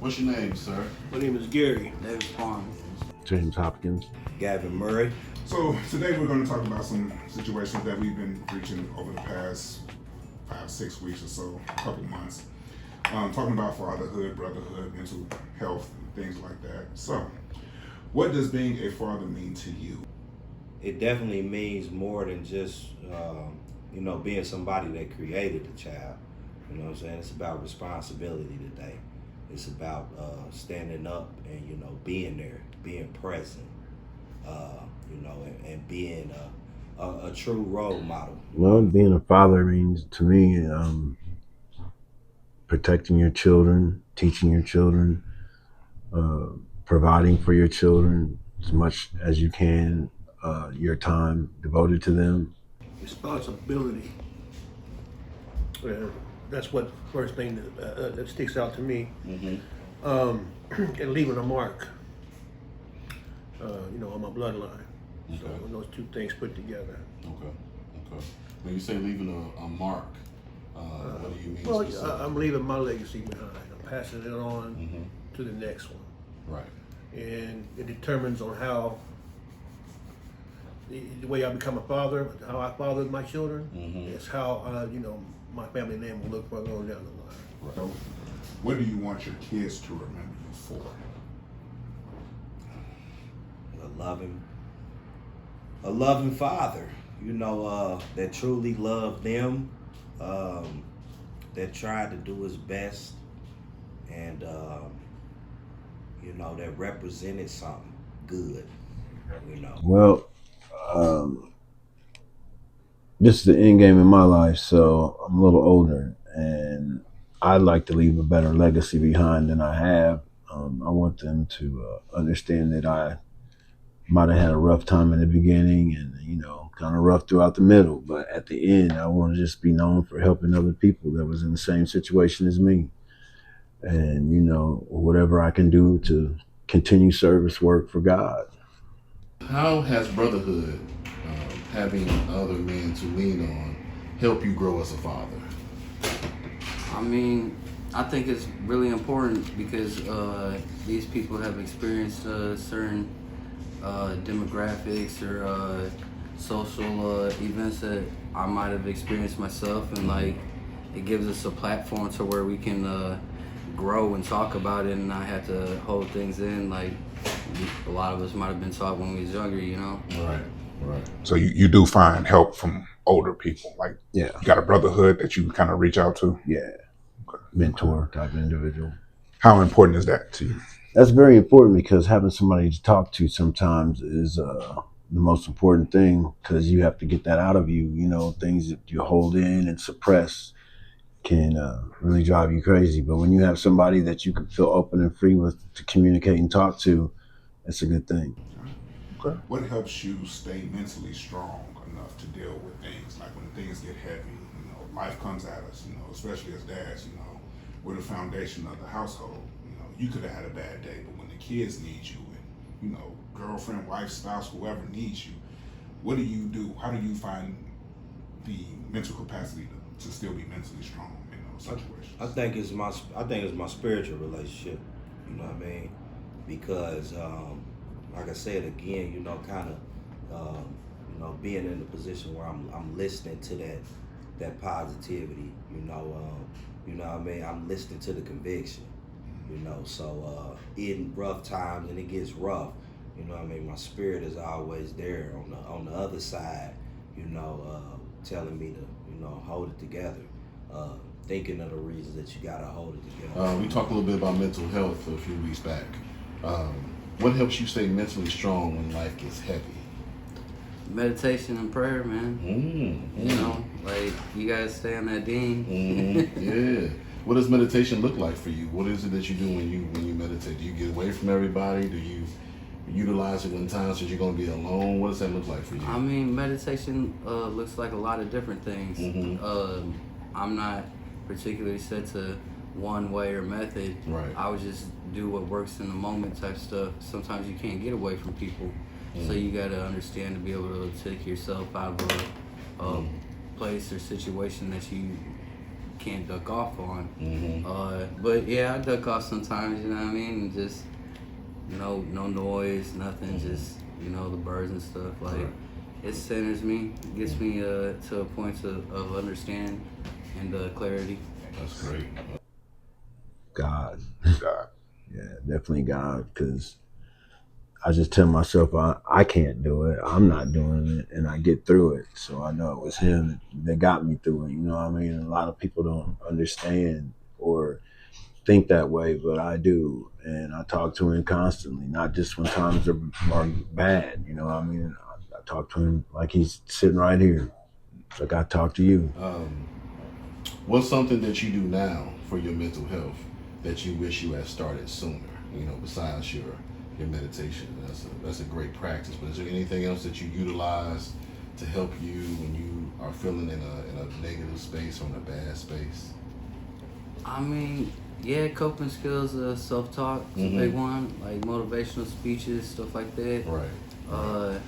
What's your name, sir? My name is Gary. David Farm. James Hopkins. Gavin Murray. So today we're going to talk about some situations that we've been preaching over the past 5-6 weeks or so, a couple months. Talking about fatherhood, brotherhood, mental health, and things like that. So, what does being a father mean to you? It definitely means more than just, being somebody that created the child. You know what I'm saying? It's about responsibility today. It's about standing up and, being there, being present, and being a true role model. Well, being a father means to me protecting your children, teaching your children, providing for your children as much as you can, your time devoted to them. Responsibility. That's what first thing that sticks out to me. Mm-hmm. And leaving a mark, on my bloodline. Okay. So when those two things put together. Okay. When you say leaving a mark, what do you mean? Well, specifically? I'm leaving my legacy behind. I'm passing it on Mm-hmm. to the next one. Right. And it determines on how the way I become a father, how I fathered my children, Mm-hmm. is how my family name will look further on down the line. Right. So, what do you want your kids to remember you for? A loving father, that truly loved them, that tried to do his best, and that represented something good. Well, this is the end game in my life, so I'm a little older, and I'd like to leave a better legacy behind than I have. I want them to understand that I might have had a rough time in the beginning and, kind of rough throughout the middle. But at the end, I want to just be known for helping other people that was in the same situation as me. And, whatever I can do to continue service work for God. How has brotherhood, having other men to lean on, help you grow as a father? I mean, I think it's really important because these people have experienced certain demographics or social events that I might have experienced myself, and it gives us a platform to where we can grow and talk about it and not have to hold things in like a lot of us might have been taught when we was younger, Right. So you do find help from older people, like Yeah. you got a brotherhood that you kind of reach out to. Yeah. Mentor type individual. How important is that to you? That's very important because having somebody to talk to sometimes is the most important thing, because you have to get that out of you. Things that you hold in and suppress can really drive you crazy. But when you have somebody that you can feel open and free with to communicate and talk to, that's a good thing. Okay. What helps you stay mentally strong enough to deal with things like when things get heavy? Life comes at us. Especially as dads. We're the foundation of the household. You could have had a bad day, but when the kids need you, and girlfriend, wife, spouse, whoever needs you, what do you do? How do you find the mental capacity to still be mentally strong in those situations? I think it's my spiritual relationship. You know what I mean? Because like I said again, being in a position where I'm listening to that positivity. I'm listening to the conviction. So in rough times, and it gets rough, my spirit is always there on the other side, telling me to, hold it together, thinking of the reasons that you gotta hold it together. We talked a little bit about mental health a few weeks back. What helps you stay mentally strong when life gets heavy? Meditation and prayer, man. You gotta stay on that dean. Yeah. What does meditation look like for you? What is it that you do when you meditate? Do you get away from everybody? Do you utilize it when times that you're gonna be alone? What does that look like for you? I mean, meditation looks like a lot of different things. I'm not particularly set to one way or method. Right. I would just do what works in the moment type stuff. Sometimes you can't get away from people, so you gotta understand to be able to take yourself out of a place or situation that you can't duck off on. Mm-hmm. But yeah, I duck off sometimes, you know what I mean? And just no noise, nothing, just, you know, the birds and stuff. Like, Right. it centers me, gets me to a point of understanding and clarity. That's great. God. God. Yeah, definitely God, because I just tell myself I can't do it. I'm not doing it, and I get through it. So I know it was Him that got me through it. You know what I mean? And a lot of people don't understand or think that way, but I do, and I talk to Him constantly, not just when times are bad. You know what I mean? I talk to Him like He's sitting right here, like I talk to you. What's something that you do now for your mental health that you wish you had started sooner? You know, besides your meditation, that's a great practice. But is there anything else that you utilize to help you when you are feeling in a negative space or in a bad space? I mean, yeah, coping skills, self-talk is a big one, like motivational speeches, stuff like that. Right.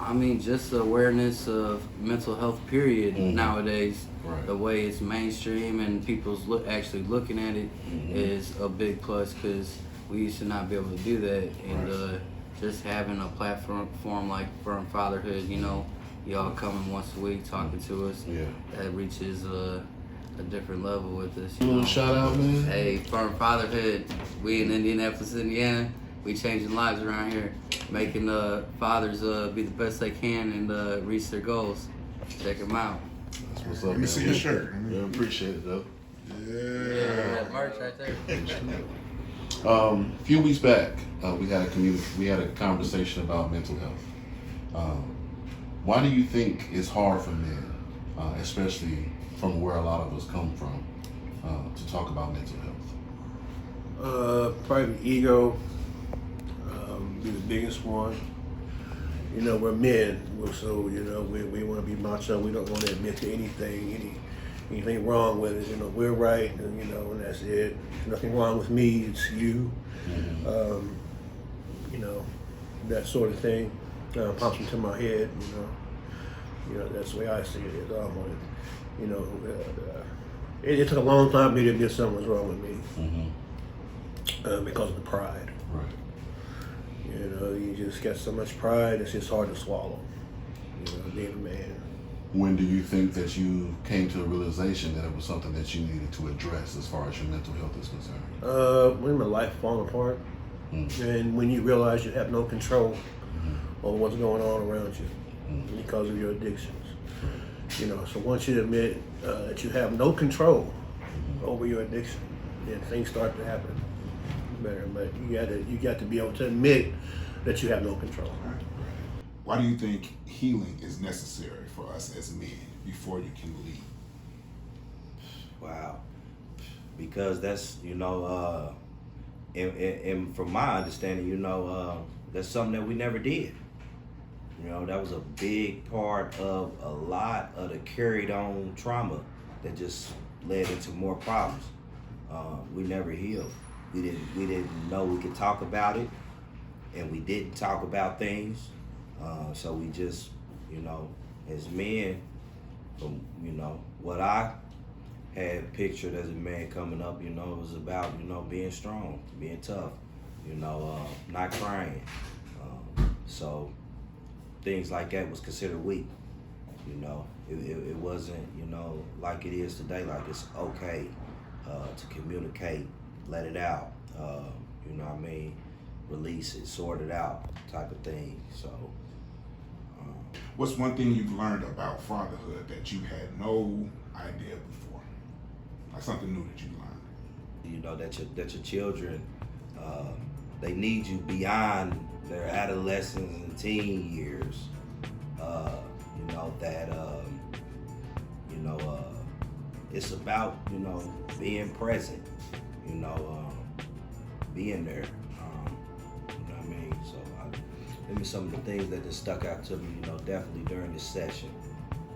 I mean, just the awareness of mental health, period, nowadays. Right. The way it's mainstream and people's actually looking at it is a big plus, because we used to not be able to do that. And just having a platform like Fatherhood, you know, y'all coming once a week talking to us, that reaches a different level with us. You want to shout out, man? Hey, Fatherhood, we in Indianapolis, Indiana. We changing lives around here, making fathers be the best they can and reach their goals. Check them out. That's what's up, Let me man. see your shirt. Yeah, appreciate it, though. Yeah. Merch right there. A few weeks back, we had a conversation about mental health. Why do you think it's hard for men, especially from where a lot of us come from, to talk about mental health? Probably the ego, be the biggest one. You know, we're men, so, you know, we want to be macho. We don't want to admit to anything wrong with it. You know, we're right, and, you know, and that's it. There's nothing wrong with me, it's you. You know, that sort of thing pops into my head, you know, that's the way I see it. It's almost, you know, it took a long time for me to admit something was wrong with me because of the pride. Right. You know, you just got so much pride, it's just hard to swallow, you know, being a man. When do you think that you came to a realization that it was something that you needed to address as far as your mental health is concerned? When my life falling apart, and when you realize you have no control over what's going on around you because of your addictions. You know, so once you admit that you have no control over your addiction, then things start to happen better. But you got to be able to admit that you have no control. Why do you think healing is necessary for us as men before you can lead? Wow. Because that's, you know, and from my understanding, you know, that's something that we never did. You know, that was a big part of a lot of the carried on trauma that just led into more problems. We never healed. We didn't know we could talk about it, and we didn't talk about things. So we just, you know, as men, from, you know, what I had pictured as a man coming up, you know, it was about, you know, being strong, being tough, you know, not crying. So things like that was considered weak. You know, it wasn't, you know, like it is today, like it's okay to communicate, let it out, you know what I mean, release it, sort it out type of thing. So What's one thing you've learned about fatherhood that you had no idea before? Like something new that you learned? you know that your children, they need you beyond their adolescence and teen years. You know that you know it's about, you know, being present, you know, being there. You know what I mean? So maybe some of the things that just stuck out to me, you know, definitely during this session.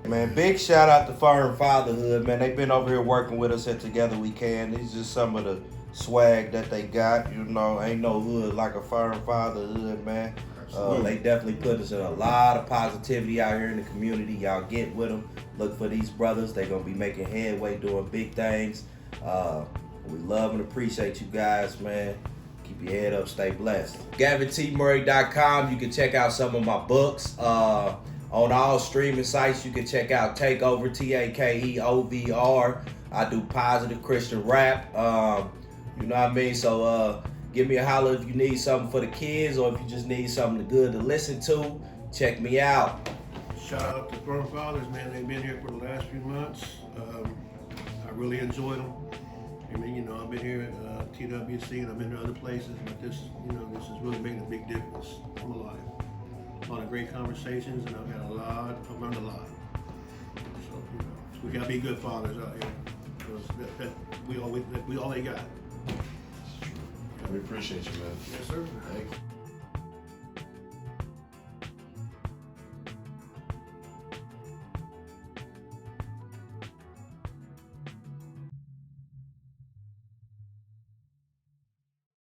Man, big shout out to Fatherhood, man. They've been over here working with us at Together We Can. These are some of the swag that they got. You know, ain't no hood like a Fatherhood, man. Absolutely. They definitely put us in a lot of positivity out here in the community. Y'all get with them. Look for these brothers. They're going to be making headway, doing big things. We love and appreciate you guys, man. Keep your head up. Stay blessed. GavinTMurray.com. You can check out some of my books. On all streaming sites, you can check out Takeover, Takeovr. I do positive Christian rap. You know what I mean? So give me a holler if you need something for the kids or if you just need something good to listen to. Check me out. Shout out to Brother Fathers, man. They've been here for the last few months. I really enjoyed them. I mean, you know, I've been here at TWC and I've been to other places, but this, you know, this has really made a big difference in my life. A lot of great conversations, and I've learned a lot. So, you know, we gotta be good fathers out here, because we all they got. We appreciate you, man. Yes, sir. Thank you.